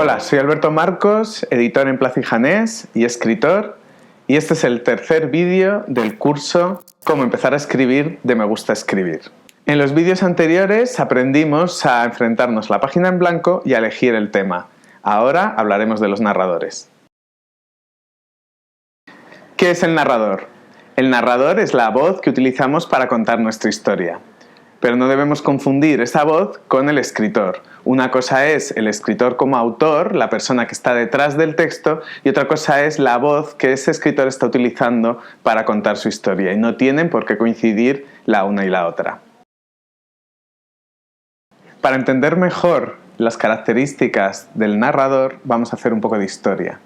Hola, soy Alberto Marcos, editor en Plaza y Janés y escritor, y este es el tercer vídeo del curso Cómo empezar a escribir de Me Gusta Escribir. En los vídeos anteriores aprendimos a enfrentarnos la página en blanco y a elegir el tema. Ahora hablaremos de los narradores. ¿Qué es el narrador? El narrador es la voz que utilizamos para contar nuestra historia. Pero no debemos confundir esa voz con el escritor. Una cosa es el escritor como autor, la persona que está detrás del texto, y otra cosa es la voz que ese escritor está utilizando para contar su historia, y no tienen por qué coincidir la una y la otra. Para entender mejor las características del narrador, vamos a hacer un poco de historia.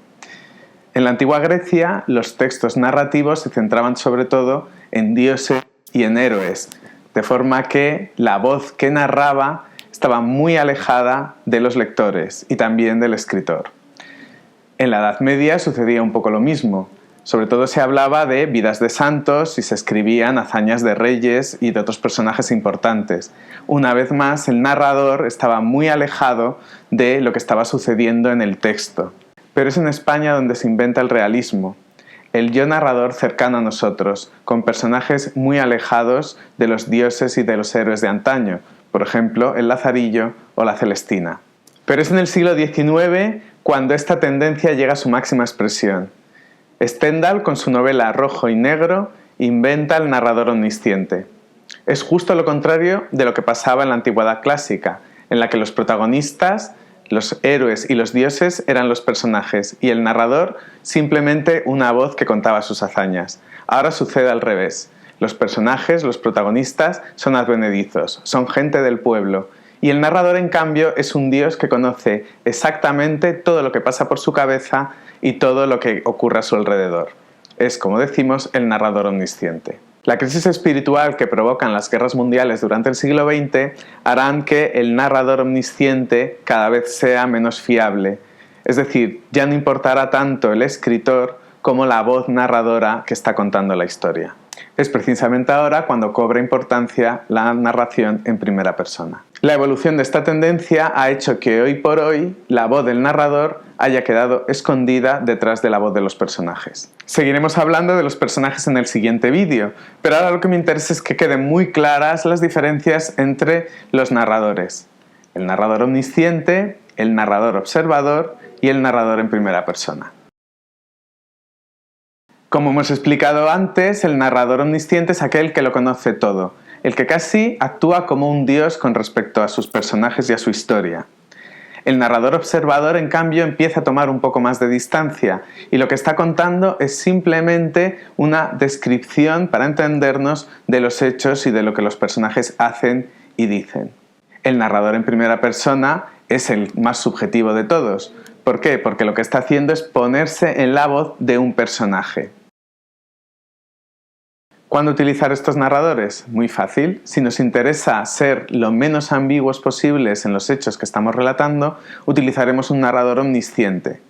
En la antigua Grecia, los textos narrativos se centraban sobre todo en dioses y en héroes, de forma que la voz que narraba estaba muy alejada de los lectores y también del escritor. En la Edad Media sucedía un poco lo mismo. Sobre todo se hablaba de vidas de santos y se escribían hazañas de reyes y de otros personajes importantes. Una vez más, el narrador estaba muy alejado de lo que estaba sucediendo en el texto. Pero es en España donde se inventa el realismo. El yo narrador cercano a nosotros, con personajes muy alejados de los dioses y de los héroes de antaño, por ejemplo, el Lazarillo o la Celestina. Pero es en el siglo XIX cuando esta tendencia llega a su máxima expresión. Stendhal, con su novela Rojo y Negro, inventa el narrador omnisciente. Es justo lo contrario de lo que pasaba en la antigüedad clásica, en la que los protagonistas, los héroes y los dioses eran los personajes y el narrador simplemente una voz que contaba sus hazañas. Ahora sucede al revés. Los personajes, los protagonistas, son advenedizos, son gente del pueblo, y el narrador, en cambio, es un dios que conoce exactamente todo lo que pasa por su cabeza y todo lo que ocurre a su alrededor. Es, como decimos, el narrador omnisciente. La crisis espiritual que provocan las guerras mundiales durante el siglo XX harán que el narrador omnisciente cada vez sea menos fiable. Es decir, ya no importará tanto el escritor como la voz narradora que está contando la historia. Es precisamente ahora cuando cobra importancia la narración en primera persona. La evolución de esta tendencia ha hecho que hoy por hoy la voz del narrador haya quedado escondida detrás de la voz de los personajes. Seguiremos hablando de los personajes en el siguiente vídeo, pero ahora lo que me interesa es que queden muy claras las diferencias entre los narradores. El narrador omnisciente, el narrador observador y el narrador en primera persona. Como hemos explicado antes, el narrador omnisciente es aquel que lo conoce todo, el que casi actúa como un dios con respecto a sus personajes y a su historia. El narrador observador, en cambio, empieza a tomar un poco más de distancia y lo que está contando es simplemente una descripción para entendernos de los hechos y de lo que los personajes hacen y dicen. El narrador en primera persona es el más subjetivo de todos. ¿Por qué? Porque lo que está haciendo es ponerse en la voz de un personaje. ¿Cuándo utilizar estos narradores? Muy fácil. Si nos interesa ser lo menos ambiguos posibles en los hechos que estamos relatando, utilizaremos un narrador omnisciente.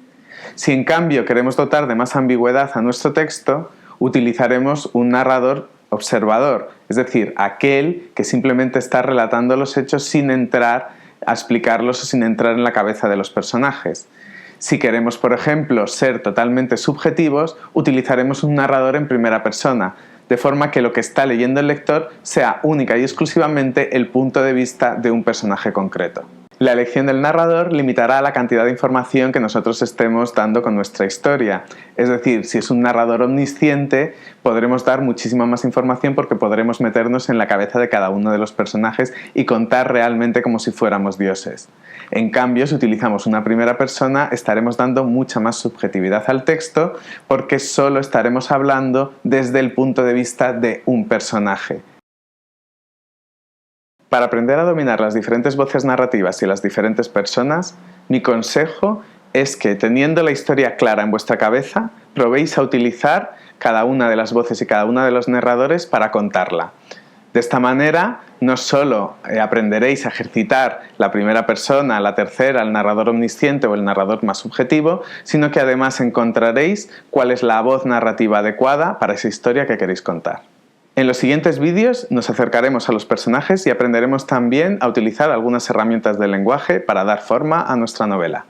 Si en cambio queremos dotar de más ambigüedad a nuestro texto, utilizaremos un narrador observador, es decir, aquel que simplemente está relatando los hechos sin entrar a explicarlos o sin entrar en la cabeza de los personajes. Si queremos, por ejemplo, ser totalmente subjetivos, utilizaremos un narrador en primera persona, de forma que lo que está leyendo el lector sea única y exclusivamente el punto de vista de un personaje concreto. La elección del narrador limitará la cantidad de información que nosotros estemos dando con nuestra historia. Es decir, si es un narrador omnisciente, podremos dar muchísima más información porque podremos meternos en la cabeza de cada uno de los personajes y contar realmente como si fuéramos dioses. En cambio, si utilizamos una primera persona, estaremos dando mucha más subjetividad al texto porque solo estaremos hablando desde el punto de vista de un personaje. Para aprender a dominar las diferentes voces narrativas y las diferentes personas, mi consejo es que, teniendo la historia clara en vuestra cabeza, probéis a utilizar cada una de las voces y cada uno de los narradores para contarla. De esta manera, no solo aprenderéis a ejercitar la primera persona, la tercera, el narrador omnisciente o el narrador más subjetivo, sino que además encontraréis cuál es la voz narrativa adecuada para esa historia que queréis contar. En los siguientes vídeos nos acercaremos a los personajes y aprenderemos también a utilizar algunas herramientas del lenguaje para dar forma a nuestra novela.